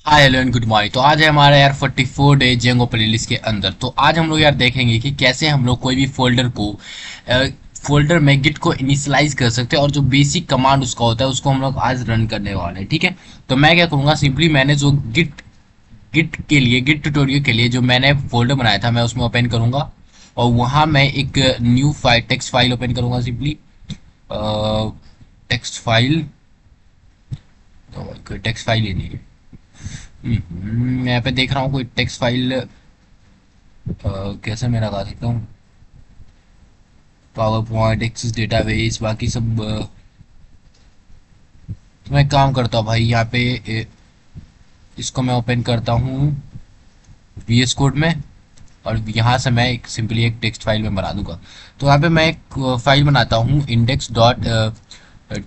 Hi hello and good morning. तो आज है हमारा यार 44 डे जेंगो प्लेलिस्ट के अंदर। तो आज हम लोग यार देखेंगे कि कैसे हम लोग कोई भी फोल्डर को फोल्डर में गिट को इनिशियलाइज कर सकते हैं और जो बेसिक कमांड उसका होता है उसको हम लोग आज रन करने वाले हैं। ठीक है, तो मैं क्या करूँगा, सिंपली मैंने जो गिट गिट के लिए गिट ट्यूटोरियल के लिए जो मैंने फोल्डर बनाया था मैं उसमें ओपन करूँगा और वहाँ मैं एक new file text file open करूँगा। सिंपली टेक्स्ट फाइल, तो कोई टेक्स्ट फाइल ही नहीं है। मैं यहाँ पे देख रहा हूँ कोई टेक्स्ट फाइल कैसे मैं लगा सकता हूँ। पावर पॉइंट, एक्सेस डेटाबेस, बाकी सब तो मैं काम करता हूँ भाई यहाँ पे। इसको मैं ओपन करता हूँ VS कोड में और यहाँ से मैं एक सिंपली एक टेक्स्ट फाइल में बना दूंगा। तो यहाँ पे मैं एक फाइल बनाता हूँ index dot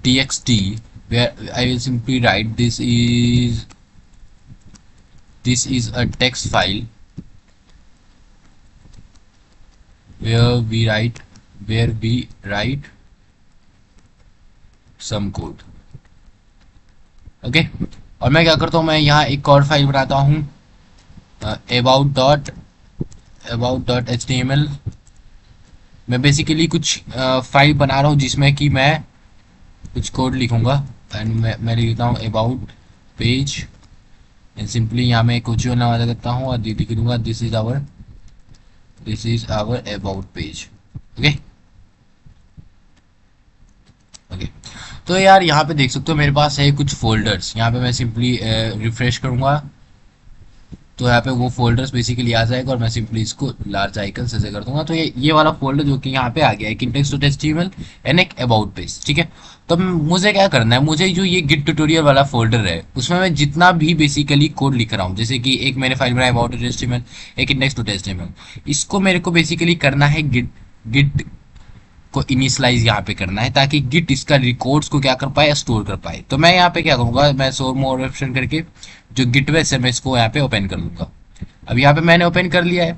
txt where I will simply write this is a text file where we write some code। Okay, और मैं क्या करता हूँ, मैं यहाँ एक और फाइल बनाता हूँ about.html। मैं बेसिकली कुछ फाइल बना रहा हूँ जिसमें कि मैं कुछ कोड लिखूंगा एंड मैं लिखता हूँ अबाउट पेज एंड सिंपली यहाँ मैं कुछ नवाजा करता हूँ और लिख दूंगा this is our about page. Okay okay, तो यार यहाँ पे देख सकते हो मेरे पास है कुछ फोल्डर्स। यहाँ पे मैं सिंपली रिफ्रेश करूंगा तो यहाँ पे वो फोल्डर्स बेसिकली आ जाएगा और मैं सिंपली इसको लार्ज आइकन से कर दूंगा। तो ये वाला फोल्डर जो कि यहाँ पे आ गया है इंडेक्स डॉट एचटीएमएल एंड एक अबाउट पेज। ठीक है, तो मुझे क्या करना है, मुझे जो ये गिट ट्यूटोरियल वाला फोल्डर है उसमें मैं जितना भी बेसिकली कोड लिख रहा हूँ, जैसे कि एक मैंने फाइल बनाया अबाउट डॉट एचटीएमएल, एक इंडेक्स डॉट एचटीएमएल, इसको मेरे को बेसिकली करना है गिट गिट को इनिशियलाइज यहाँ पे करना है ताकि गिट इसका रिकॉर्ड्स को क्या कर पाए, स्टोर कर पाए। तो मैं यहाँ पे क्या करूँगा, मैं शो मोर ऑप्शन करके जो गिट बेस है मैं इसको यहाँ पे ओपन कर लूंगा। अब यहाँ पे मैंने ओपन कर लिया है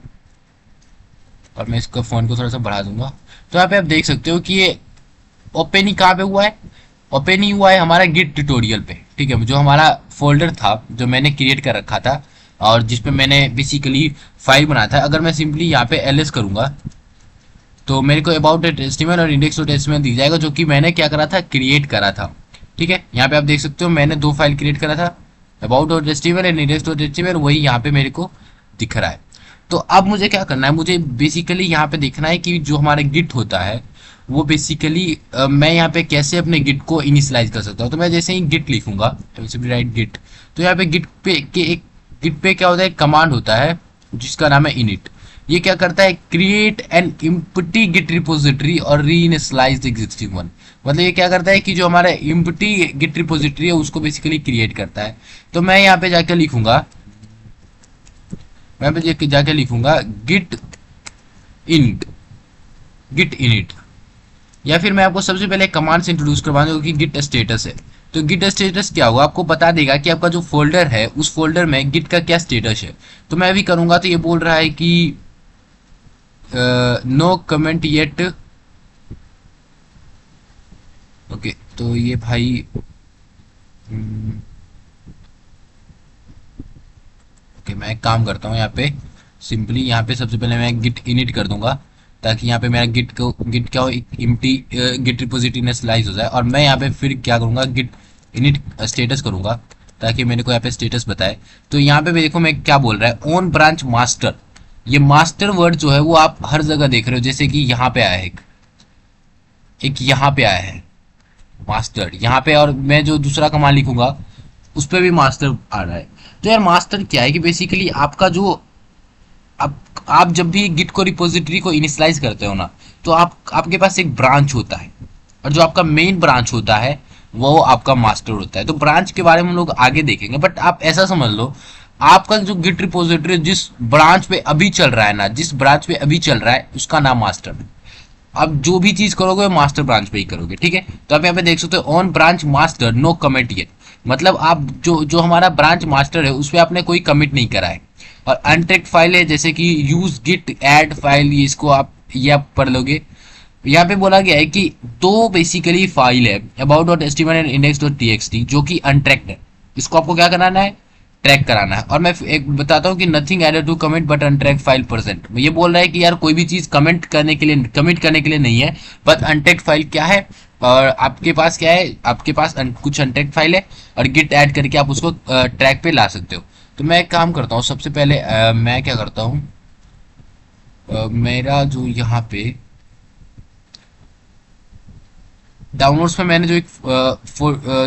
और मैं इसको फोन को थोड़ा सा बढ़ा दूंगा। तो यहाँ पे आप देख सकते हो कि ये ओपन ही कहाँ पे हुआ है, ओपन ही हुआ है हमारा गिट ट्यूटोरियल पे। ठीक है, जो हमारा फोल्डर था जो मैंने क्रिएट कर रखा था और जिसपे मैंने बेसिकली फाइल बनाया था। अगर मैं सिंपली यहाँ पे एलएस करूंगा तो मेरे को अबाउट डॉट एचटीएमएल और इंडेक्स डॉट एचटीएमएल दिख जाएगा जो कि मैंने क्या करा था, क्रिएट करा था। ठीक है, यहाँ पे आप देख सकते हो मैंने दो फाइल क्रिएट करा था, about dot HTML and index dot HTML, वही यहाँ पे मेरे को दिख रहा है। तो अब मुझे क्या करना है, मुझे बेसिकली यहाँ पे देखना है कि जो हमारा गिट होता है वो बेसिकली मैं यहाँ पे कैसे अपने गिट को इनिशियलाइज कर सकता हूँ। तो मैं जैसे ही गिट लिखूंगा, राइट गिट, तो यहाँ पे गिट पे क्या होता है, कमांड होता है जिसका नाम है इनिट। ये क्या करता है, create an empty git repository और री इनिशियलाइज द एग्जिस्टिंग वन। मतलब ये क्या करता है कि जो हमारा इम्प्टी गिट रिपोजिटरी है उसको बेसिकली क्रिएट करता है। तो मैं यहाँ पे जाकर लिखूंगा, मैं पे जाके लिखूंगा गिट इंट गिट इनिट, या फिर मैं आपको सबसे पहले कमांड से इंट्रोड्यूस करवा दूंगा कि गिट स्टेटस है। तो गिट स्टेटस क्या होगा, आपको बता देगा कि आपका जो फोल्डर है उस फोल्डर में गिट का क्या स्टेटस है। तो मैं अभी करूंगा तो ये बोल रहा है कि नो कमेंट येट। ओके, तो ये भाई ओके, मैं एक काम करता हूँ यहाँ पे, सिंपली यहाँ पे सबसे पहले मैं गिट इनिट कर दूंगा ताकि यहाँ पे मेरा गिट क्या हो, इम्प्टी गिट रिपोजिटरी इनिशियलाइज हो जाए। और मैं यहाँ पे फिर क्या करूँगा, गिट इनिट स्टेटस करूँगा ताकि मेरे को यहाँ पे स्टेटस बताए। तो यहाँ पे देखो मैं क्या बोल रहा है, ओन ब्रांच मास्टर। ये मास्टर वर्ड जो है वो आप हर जगह देख रहे हो, जैसे कि यहाँ पे आया है एक यहाँ पे आया है मास्टर यहाँ पे, और मैं जो दूसरा कमांड लिखूंगा उस पर भी मास्टर आ रहा है। तो यार मास्टर क्या है कि बेसिकली आपका जो आप जब भी गिट को रिपोजिटरी को इनिशियलाइज करते हो ना, तो आपके पास एक ब्रांच होता है और जो आपका मेन ब्रांच होता है वो आपका मास्टर होता है। तो ब्रांच के बारे में हम लोग आगे देखेंगे, बट आप ऐसा समझ लो आपका जो गिट रिपोजिटरी जिस ब्रांच पे अभी चल रहा है ना, जिस ब्रांच पे अभी चल रहा है उसका नाम मास्टर है। अब जो भी चीज करोगे मास्टर ब्रांच पे ही करोगे। ठीक है, तो आप यहाँ पे देख सकते हो on branch master no commit yet, मतलब आप जो हमारा ब्रांच मास्टर है उस पर आपने कोई कमिट नहीं करा है। और अनट्रैक्ड फाइल है जैसे कि यूज गिट ऐड फाइल, इसको ये आप पढ़ लोगे। यहाँ पे बोला गया है कि दो बेसिकली फाइल है about dot H T M L and index dot T X T जो कि अनट्रैक्ड है, इसको आपको क्या कराना है, ट्रैक कराना है। और मैं एक बताता हूँ कि nothing added to commit but untrack file present. ये बोल रहा है कि यार कोई भी चीज कमिट करने के लिए नहीं है, बट अनट्रैक्ड फाइल क्या है, और आपके पास क्या है, आपके पास कुछ अनट्रैक्ड फाइल है और गिट ऐड करके आप उसको ट्रैक पे ला सकते हो। तो मैं एक काम करता हूँ, सबसे पहले मैं क्या करता हूँ, मेरा जो यहाँ पे डाउनलोड्स में मैंने जो एक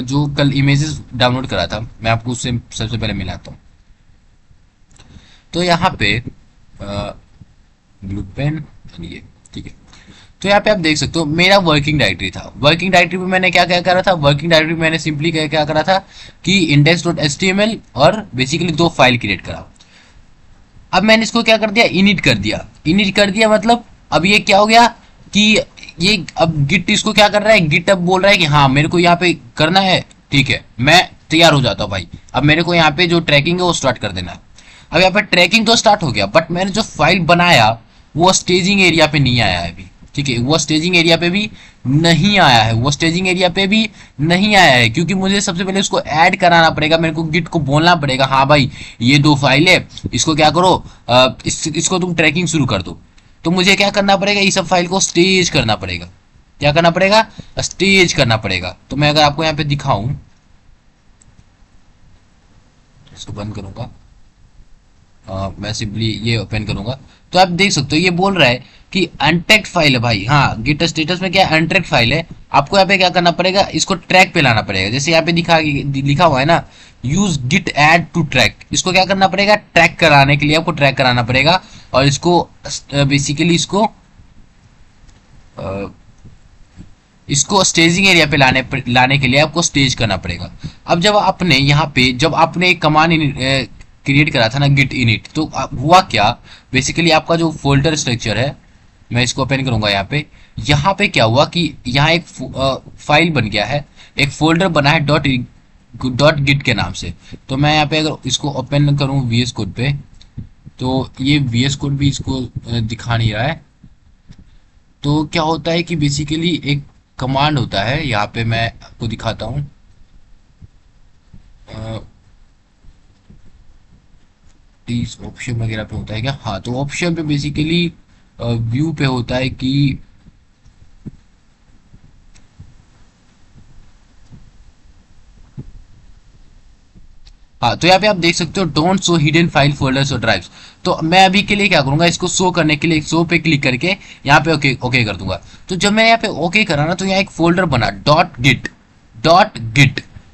जो कल इमेजेस डाउनलोड करा था, मैं आपको उससे सबसे पहले मिलाता हूँ। तो यहाँ पे ब्लू पेन, ये ठीक है। तो यहाँ पे आप देख सकते हो मेरा वर्किंग डायरेक्टरी था। वर्किंग डायरेक्टरी में मैंने क्या क्या करा था, वर्किंग डायरेक्टरी में मैंने सिंपली क्या क्या करा था कि index.html और बेसिकली दो फाइल क्रिएट करा। अब मैंने इसको क्या कर दिया, इनिट कर दिया। इनिट कर दिया मतलब अब ये क्या हो गया कि ये अब गिट इसको क्या कर रहा है, गिट अब बोल रहा है कि हाँ मेरे को यहाँ पे करना है, ठीक है मैं तैयार हो जाता हूँ भाई, अब मेरे को यहाँ पे जो ट्रैकिंग है वो स्टार्ट कर देना है। अब यहाँ पे ट्रैकिंग तो स्टार्ट हो गया, बट मैंने जो फाइल बनाया वो स्टेजिंग एरिया पे नहीं आया है अभी, ठीक है, वो स्टेजिंग एरिया पे भी नहीं आया है, वो स्टेजिंग एरिया पे भी नहीं आया है, क्योंकि मुझे सबसे पहले उसको ऐड कराना पड़ेगा, मेरे को गिट को बोलना पड़ेगा हाँ भाई ये दो फाइल है, इसको क्या करो, इसको तुम ट्रैकिंग शुरू कर दो। तो मुझे क्या करना पड़ेगा, ये सब फाइल को स्टेज करना पड़ेगा। क्या करना पड़ेगा, स्टेज करना पड़ेगा। तो मैं अगर आपको यहाँ पे दिखाऊं, इसको बंद करूंगा, मैं सिंपली ये ओपन करूंगा, तो आप देख सकते हो ये बोल रहा है कि अनट्रैक्ड फाइल है भाई। हाँ गिट स्टेटस में क्या है, अनट्रैक्ड फाइल है। आपको यहाँ पे क्या करना पड़ेगा, इसको ट्रैक पे लाना पड़ेगा, जैसे यहाँ पे लिखा हुआ है ना, use git add to track. इसको क्या करना पड़ेगा, ट्रैक कराने के लिए आपको ट्रैक कराना पड़ेगा, और इसको बेसिकली इसको स्टेजिंग एरिया पे लाने के लिए आपको स्टेज करना पड़ेगा। अब जब आपने यहाँ पे जब आपने एक कमांड क्रिएट करा था ना गिट इनिट, तो हुआ क्या, बेसिकली आपका जो फोल्डर स्ट्रक्चर है, मैं इसको ओपन करूंगा यहाँ पे क्या हुआ कि यहाँ एक फाइल बन गया है, एक फोल्डर बना है डॉट गिट के नाम से। तो मैं यहाँ पे अगर इसको ओपन करूँ VS कोड पे, तो ये VS कोड भी इसको दिखा नहीं रहा है। तो क्या होता है कि बेसिकली एक कमांड होता है, यहाँ पे मैं आपको दिखाता हूँ, इस ऑप्शन वगैरह पे होता है क्या, हाँ तो ऑप्शन पे बेसिकली व्यू पे होता है कि हाँ, तो यहाँ पे आप देख सकते हो don't show hidden file folders और ड्राइव्स। तो मैं अभी के लिए क्या करूंगा, इसको शो करने के लिए शो पे क्लिक करके यहाँ पे ओके ओके कर दूंगा। तो जब मैं यहाँ पे ओके करा ना, तो यहाँ एक फोल्डर बना डॉट गिट,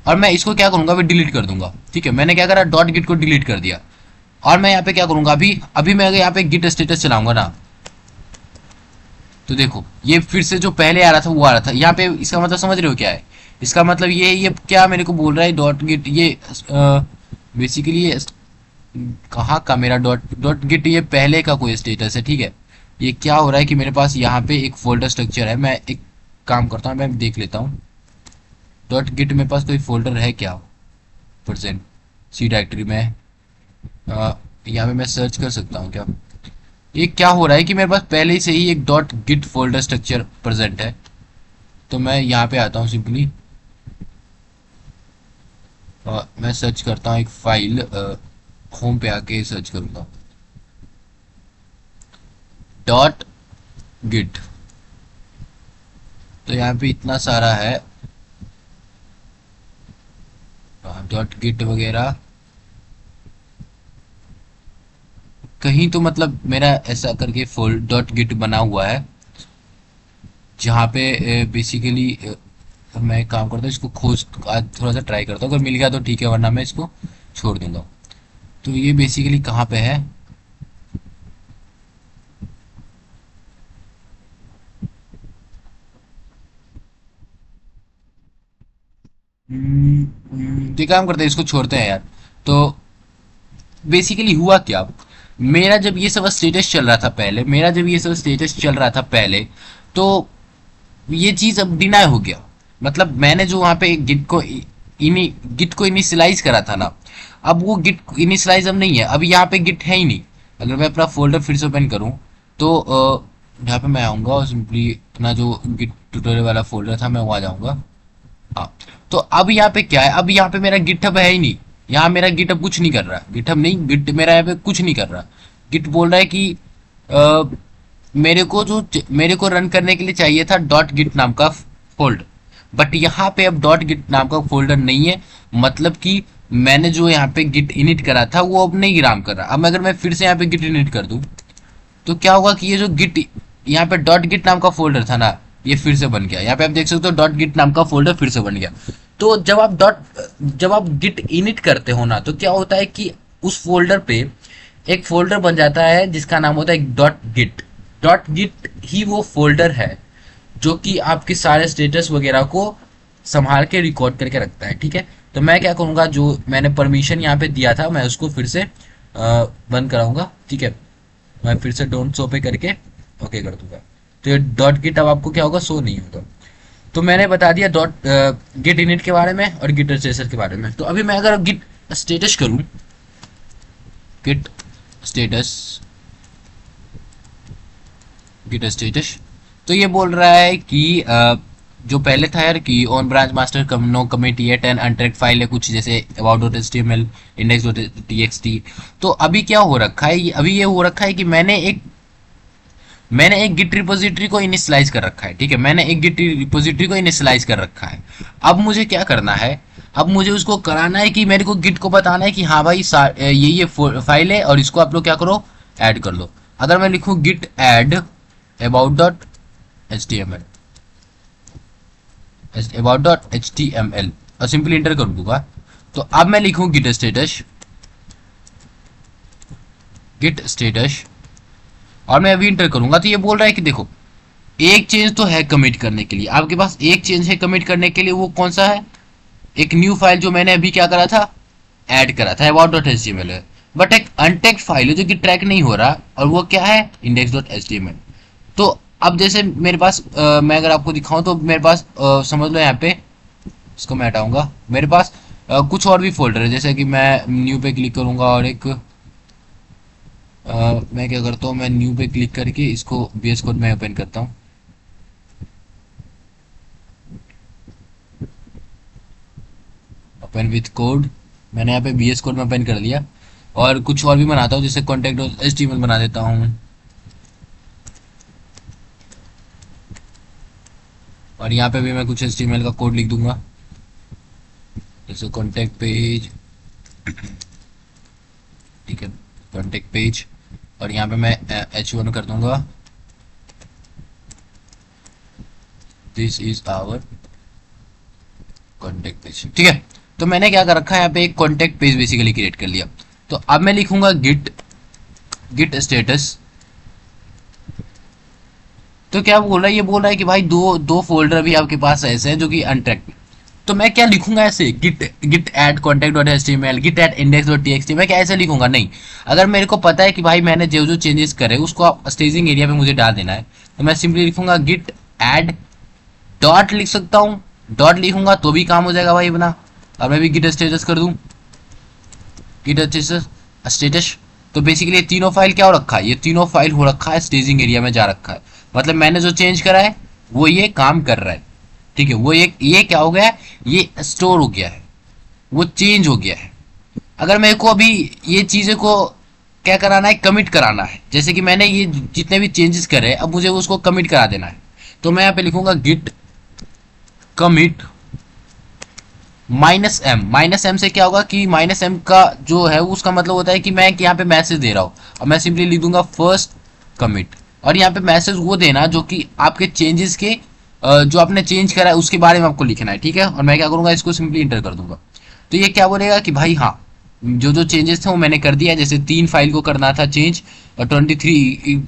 और मैं इसको क्या करूंगा, अभी डिलीट कर दूंगा। ठीक है, मैंने क्या करा, डॉट गिट को डिलीट कर दिया। और मैं यहाँ पे क्या करूंगा, अभी अभी मैं यहाँ पे गिट स्टेटस चलाऊंगा ना, तो देखो ये फिर से जो पहले आ रहा था वो आ रहा था यहाँ पे। इसका मतलब समझ रहे हो क्या है, इसका मतलब ये क्या मेरे को बोल रहा है, डॉट गिट ये बेसिकली ये कहाँ का मेरा डॉट गिट, ये पहले का कोई स्टेटस है। ठीक है, ये क्या हो रहा है कि मेरे पास यहाँ पे एक फोल्डर स्ट्रक्चर है, मैं एक काम करता हूँ, मैं देख लेता हूँ डॉट गिट मेरे पास कोई फोल्डर है क्या प्रेजेंट सी डायरेक्टरी में। यहाँ पे मैं सर्च कर सकता हूँ क्या, ये क्या हो रहा है कि मेरे पास पहले से ही एक dot git folder structure present है। तो मैं यहाँ पे आता हूँ सिंपली, मैं सर्च करता हूँ एक फाइल, होम पे आके सर्च करूंगा डॉट गिट। तो यहाँ पे इतना सारा है डॉट गिट वगैरह, कहीं तो मतलब मेरा ऐसा करके फोल्ड डॉट गिट बना हुआ है, जहाँ पे बेसिकली मैं एक काम करता हूँ, इसको खोज आज थोड़ा सा ट्राई करता हूँ, अगर मिल गया तो ठीक है, वरना मैं इसको छोड़ दूंगा। तो ये बेसिकली कहाँ पे है, तो ये काम करते हैं, इसको छोड़ते हैं यार। तो बेसिकली हुआ क्या, मेरा जब ये सब स्टेटस चल रहा था पहले, मेरा जब ये सब स्टेटस चल रहा था पहले, तो ये चीज अब डिनाई हो गया। मतलब मैंने जो वहां पे गिट को इनिशियलाइज करा था ना, अब वो गिट इनिशियलाइज अब नहीं है, अभी यहाँ पे गिट है ही नहीं। अगर मैं अपना फोल्डर फिर से ओपन करूँ, तो यहाँ पे मैं आऊंगा और सिंपली अपना जो गिट ट्यूटोरियल वाला फोल्डर था मैं वहां जाऊंगा। हाँ, तो अब यहाँ पे क्या है, अब यहाँ पे मेरा गिटहब है ही नहीं। यहाँ मेरा गिट अब कुछ नहीं कर रहा, गिट अब नहीं, गिट मेरा यहाँ पे कुछ नहीं कर रहा। गिट बोल रहा है कि अ, मेरे को रन करने के लिए चाहिए था डॉट गिट नाम का फोल्डर, बट यहाँ पे अब डॉट गिट नाम का फोल्डर नहीं है। मतलब कि मैंने जो यहाँ पे गिट इनिट करा था वो अब नहीं काम कर रहा। अब अगर मैं फिर से यहाँ पे गिट इनिट कर दूं तो क्या होगा कि ये जो गिट यहाँ पे डॉट गिट नाम का फोल्डर था ना, ये फिर से बन गया। यहाँ पे आप देख सकते हो डॉट गिट नाम का फोल्डर फिर से बन गया। तो जब आप गिट इनिट करते हो ना, तो क्या होता है कि उस फोल्डर पे एक फोल्डर बन जाता है जिसका नाम होता है डॉट गिट। डॉट गिट ही वो फोल्डर है जो कि आपके सारे स्टेटस वगैरह को संभाल के रिकॉर्ड करके रखता है। ठीक है, तो मैं क्या करूंगा, जो मैंने परमिशन यहाँ पे दिया था मैं उसको फिर से बंद कराऊंगा। ठीक है, मैं फिर से डोंट शो पे करके ओके कर दूंगा। तो ये डॉट गिट अब आपको क्या होगा, शो नहीं होगा। तो मैंने बता दिया डॉट गिट इनिट के बारे में और गिट स्टेटस के बारे में। तो अभी मैं अगर गिट स्टेटस करूं, गिट स्टेटस, गिट स्टेटस, तो ये बोल रहा है कि जो पहले था यार कि on branch master come no commit yet and untracked file है कुछ, जैसे about dot HTML, index dot TXT. तो अभी क्या हो रखा है, अभी ये हो रखा है कि मैंने एक गिट रिपोजिटरी को इनिशियलाइज कर रखा है। ठीक है, मैंने एक गिट रिपोजिटरी को इनिशियलाइज कर रखा है। अब मुझे क्या करना है, अब मुझे उसको कराना है कि मेरे को गिट को बताना है कि हाँ भाई ये फाइल है और इसको आप लोग क्या करो, ऐड कर लो। अगर मैं लिखूं git add about dot H T M L, about dot H T M L और सिंपली इंटर कर दूंगा, तो अब मैं लिखूं गिट स्टेटस, गिट स्टेटस, और मैं अभी इंटर करूंगा। तो ये बोल रहा है कि देखो एक चेंज तो है कमिट करने के लिए, आपके पास एक चेंज है कमिट करने के लिए, वो कौन सा है, एक न्यू फाइल जो मैंने अभी क्या करा था, ऐड करा था about dot H T M L है। बट एक अनटैग्ड फाइल है जो कि ट्रैक नहीं हो रहा, और वो क्या है, index dot H T M L. तो अब जैसे मेरे पास मैं अगर आपको दिखाऊं तो मेरे पास समझ लो यहाँ पे, इसको मैं हटाऊंगा, मेरे पास कुछ और भी फोल्डर है। जैसे कि मैं न्यू पे क्लिक करूंगा और एक मैं क्या करता हूँ, मैं न्यू पे क्लिक करके इसको VS कोड में ओपन करता हूँ। ओपन विथ कोड, मैंने यहाँ पे VS कोड में ओपन कर लिया। और कुछ और भी बनाता हूँ, जैसे कॉन्टेक्ट HTML बना देता हूँ, और यहाँ पे भी मैं कुछ HTML का कोड लिख दूंगा, जैसे कॉन्टेक्ट पेज। ठीक है, कॉन्टेक्ट पेज, और यहाँ पे मैं H1 कर दूंगा, this is our contact page. ठीक है, तो मैंने क्या कर रखा है, यहाँ पे एक कॉन्टेक्ट पेज बेसिकली क्रिएट कर लिया। तो अब मैं लिखूंगा गिट, गिट स्टेटस। तो क्या बोल रहा है, ये बोल रहा है कि भाई दो दो फोल्डर भी आपके पास ऐसे हैं जो कि अनट्रैक्ड। तो मैं क्या लिखूंगा ऐसे, git git add contact dot HTML, git add index dot TXT, मैं क्या ऐसे लिखूंगा, नहीं। अगर मेरे को पता है कि भाई मैंने जो जो चेंजेस करे उसको आप स्टेजिंग एरिया पे मुझे डाल देना है, तो मैं सिंपली लिखूंगा गिट एड डॉट, लिख सकता हूँ डॉट लिखूंगा तो भी काम हो जाएगा भाई अपना। और मैं भी गिट स्टेटस कर दूं, गिट स्टेटस। तो बेसिकली ये तीनों फाइल क्या हो रखा है, ये तीनों फाइल हो रखा है स्टेजिंग एरिया में जा रखा है। मतलब मैंने जो चेंज करा है वो ये काम कर रहा है। ठीक है, वो ये क्या हो गया है, ये स्टोर हो गया है, वो चेंज हो गया है। अगर मेरे को अभी ये चीज़ें को क्या कराना है, कमिट कराना है, जैसे कि मैंने ये जितने भी चेंजेस करे अब मुझे उसको कमिट करा देना है। तो मैं यहाँ पे लिखूंगा गिट कमिट -m। -m से क्या होगा कि -m का जो है उसका मतलब होता है कि मैं यहाँ पे मैसेज दे रहा हूँ, और मैं सिंपली लिख दूंगा फर्स्ट कमिट। और यहाँ पे मैसेज वो देना जो कि आपके चेंजेस के जो आपने चेंज करा है उसके बारे में आपको लिखना है। ठीक है, और मैं क्या करूंगा, इसको सिंपली इंटर कर दूंगा। तो ये क्या बोलेगा कि भाई हाँ, जो जो चेंजेस थे वो मैंने कर दिया है। जैसे 3 फाइल को करना था चेंज और 23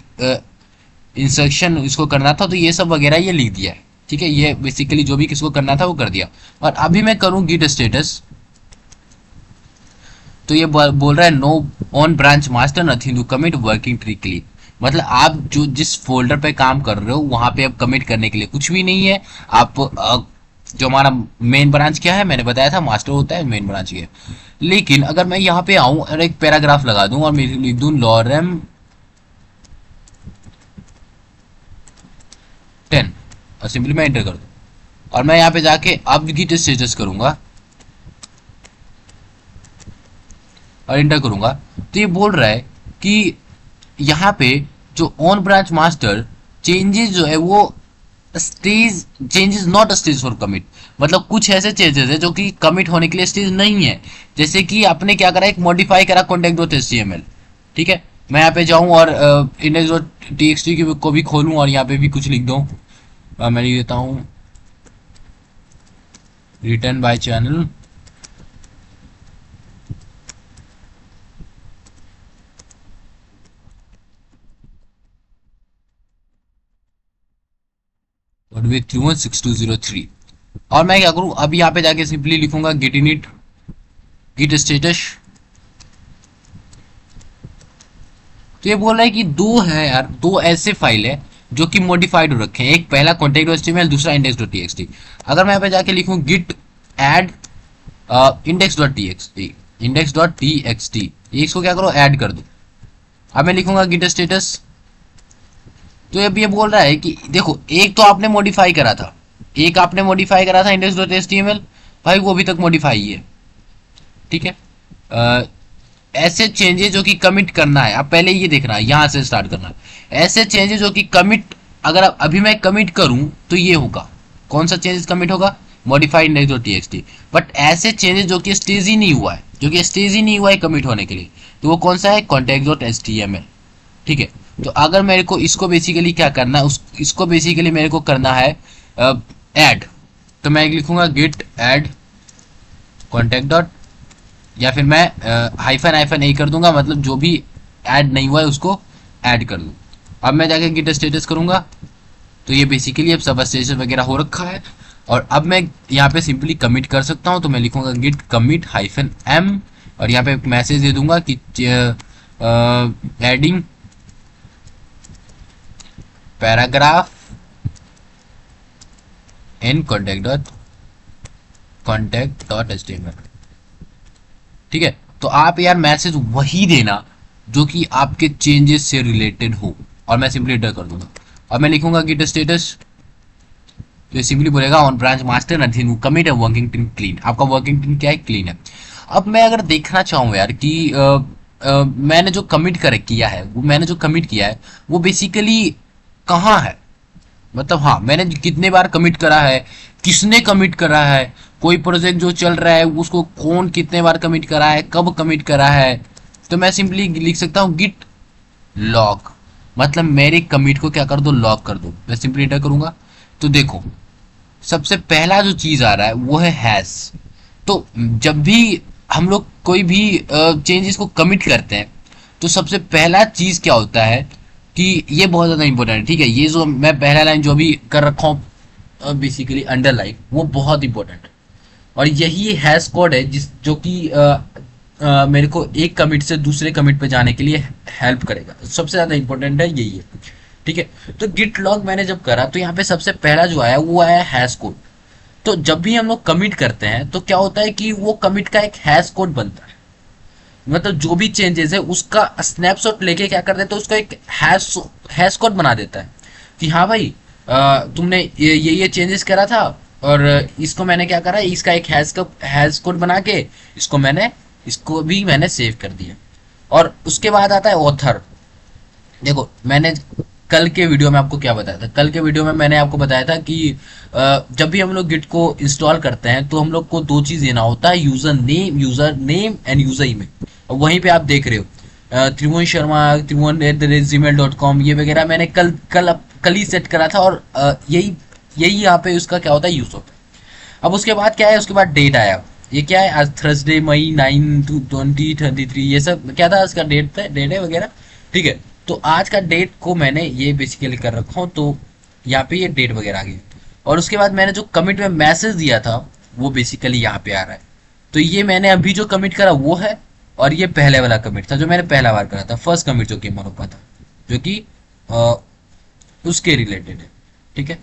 इंस्ट्रक्शन इसको करना था, तो ये सब वगैरह ये लिख दिया है। ठीक है, ये बेसिकली जो भी किसको करना था वो कर दिया। और अभी मैं करूँ गिट स्टेटस, तो ये बोल रहा है no on branch master nothing to commit working tree clean. मतलब आप जो जिस फोल्डर पे काम कर रहे हो वहां पे अब कमिट करने के लिए कुछ भी नहीं है। आप जो हमारा मेन ब्रांच क्या है, मैंने बताया था मास्टर होता है, मेन ब्रांच ये। लेकिन अगर मैं यहाँ पे आऊं और एक पैराग्राफ लगा दूं और मैं लिख दूं लॉरेम 10 और सिंपली मैं एंटर कर दूं, और मैं यहाँ पे जाके अब गिट स्टेटस करूंगा, और इंटर करूंगा तो ये बोल रहा है कि यहाँ पे जो ऑन ब्रांच मास्टर चेंजेस जो है वो stage changes not stage for commit, मतलब कुछ ऐसे चेंजेस है जो कि कमिट होने के लिए स्टेज नहीं है। जैसे कि आपने क्या करा, एक मॉडिफाई करा कॉन्टेक्ट डॉट एचटीएमएल, ठीक है। मैं यहाँ पे जाऊँ और इंडेक्स डॉट टीएक्सटी को भी खोलूँ और यहाँ पे भी कुछ लिख दूँ। मैं लिख देता हूँ रिटर्न बाय चैनल with 316203। और मैं क्या करूं, अब यहाँ पे जाके सिंपली लिखूंगा गिट इनिट गिट स्टेटस। तो ये बोल रहा है कि दो है यार, दो ऐसे फाइल है जो कि मॉडिफाइड हो रखे हैं, एक पहला कॉन्टेक्ट डॉट एचटीएमएल, दूसरा इंडेक्स डॉट टीएक्सटी। अगर मैं यहाँ पे जाके लिखूं git add index dot TXT, index dot TXT, इसको क्या करो ऐड कर दो। अब मैं लिखूंगा गिट स्टेटस। तो अब ये बोल रहा है कि देखो एक तो आपने मॉडिफाई करा था, एक आपने मॉडिफाई करा था इंडेक्स डॉट एचटीएमएल, भाई वो अभी तक मॉडिफाई है, ठीक है। ऐसे चेंजेस जो कि कमिट करना है, अब पहले ये देखना है, यहां से स्टार्ट करना है। ऐसे चेंजेस जो कि कमिट, अगर अभी मैं कमिट करूं तो ये होगा, कौन सा चेंजेस कमिट होगा, modified index dot TXT. But ऐसे चेंजेस जो कि स्टेज ही नहीं हुआ है, जो कि स्टेज ही नहीं हुआ है कमिट होने के लिए, तो वो कौन सा है, कॉन्टेक्ट डॉट एचटीएमएल, ठीक है। तो अगर मेरे को इसको बेसिकली क्या करना है, इसको बेसिकली मेरे को करना है ऐड, तो मैं लिखूंगा गिट ऐड कॉन्टेक्ट डॉट, या फिर मैं हाइफन हाइफन ए कर दूंगा, मतलब जो भी ऐड नहीं हुआ है उसको ऐड कर दूँ। अब मैं जाके गिट स्टेटस करूंगा तो ये बेसिकली अब सब स्टेटस वगैरह हो रखा है। और अब मैं यहाँ पे सिंपली कमिट कर सकता हूँ, तो मैं लिखूंगा गिट कमिट हाइफन एम और यहाँ पे एक मैसेज दे दूंगा कि adding paragraph in contact dot HTML, ठीक है। तो आप यार मैसेज वही देना जो कि आपके चेंजेस से रिलेटेड हो, और मैं सिंपली एंटर कर दूंगा। और मैं लिखूंगा गिट स्टेटस, तो सिंपली बोलेगा on branch master nothing commit है, वर्किंग टीम क्लीन, आपका वर्किंग टीम क्या है, क्लीन है। अब मैं अगर देखना चाहूँ यार कि मैंने जो कमिट कर किया है, वो मैंने जो कमिट किया है वो बेसिकली कहाँ है, मतलब हाँ मैंने कितने बार कमिट करा है, किसने कमिट करा है, कोई प्रोजेक्ट जो चल रहा है उसको कौन कितने बार कमिट करा है, कब कमिट करा है। तो मैं सिंपली लिख सकता हूँ गिट लॉग, मतलब मेरे कमिट को क्या कर दो, लॉग कर दो। मैं सिंपली एंटर करूंगा तो देखो सबसे पहला जो चीज आ रहा है वो है हैश। तो जब भी हम लोग कोई भी चेंजेस को कमिट करते हैं तो सबसे पहला चीज क्या होता है कि ये बहुत ज्यादा इंपॉर्टेंट है, ठीक है। ये जो मैं पहला लाइन जो भी कर रखा हूँ बेसिकली अंडरलाइन, वो बहुत इंपॉर्टेंट है। और यही हैश कोड है जिस जो कि मेरे को एक कमिट से दूसरे कमिट पे जाने के लिए हेल्प करेगा। सबसे ज्यादा इंपॉर्टेंट है यही है, ठीक है। तो गिट लॉग मैंने जब करा तो यहाँ पे सबसे पहला जो आया वो आया हैश कोड। तो जब भी हम लोग कमिट करते हैं तो क्या होता है कि वो कमिट का एक हैश कोड बनता है, मतलब जो भी चेंजेस है उसका स्नैपशॉट लेके क्या कर देता है, उसका एक हैश कोड बना देता है कि हाँ भाई तुमने ये चेंजेस करा था और इसको मैंने क्या करा, इसका एक हैश कोड बना के इसको भी मैंने सेव कर दिया। और उसके बाद आता है ऑथर। देखो मैंने कल के वीडियो में आपको क्या बताया था, कल के वीडियो में मैंने आपको बताया था कि जब भी हम लोग गिट को इंस्टॉल करते हैं तो हम लोग को दो चीज देना होता है, user name and user email. और वहीं पे आप देख रहे हो त्रिभुवन शर्मा त्रिभुवन@gmail.com ये वगैरह मैंने कल ही सेट करा था, और यही यहाँ पे उसका क्या होता है, यूज होता है। अब उसके बाद क्या है, उसके बाद डेट आया, ये क्या है, आज थर्सडे मई 9/2023, ये सब क्या था, इसका डेट है वगैरह, ठीक है। तो आज का डेट को मैंने ये बेसिकली कर रखा हूँ, तो यहाँ पे ये डेट वगैरह आ गई। और उसके बाद मैंने जो कमिट में मैसेज दिया था वो बेसिकली यहाँ पे आ रहा है। तो ये मैंने अभी जो कमिट करा वो है, और ये पहले वाला कमिट था जो मैंने पहला बार करा था, फर्स्ट कमिट जो कि मोनोपा था, जो कि उसके रिलेटेड है, ठीक है।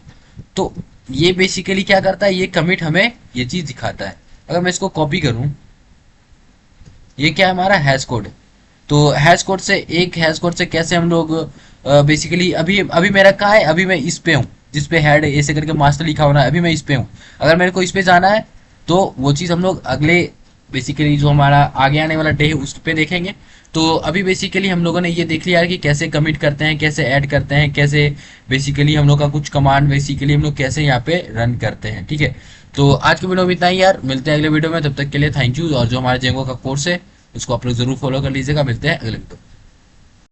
तो ये बेसिकली क्या करता है, ये कमिट हमें ये चीज दिखाता है। अगर मैं इसको कॉपी करूं, ये क्या है, हमारा हैश कोड है। तो हैश कोड से कैसे हम लोग बेसिकली अभी मेरा कहाँ है, अभी मैं इस पे हूँ जिस पे हेड ऐसे करके मास्टर लिखा होना है, अभी मैं इस पे हूँ। अगर मेरे को इस पे जाना है तो वो चीज़ हम लोग अगले बेसिकली जो हमारा आगे आने वाला डे है उस पे देखेंगे। तो अभी बेसिकली हम लोगों ने ये देख लिया है कि कैसे कमिट करते हैं, कैसे ऐड करते हैं, कैसे बेसिकली हम लोग का कुछ कमांड बेसिकली हम लोग कैसे यहाँ पे रन करते हैं। ठीक है, तो आज की वीडियो में इतना ही यार, मिलते हैं अगले वीडियो में, तब तक के लिए थैंक यू। और जो हमारे जेंगो का कोर्स है उसको आप लोग जरूर फॉलो कर लीजिएगा। मिलते हैं अगले वीडियो।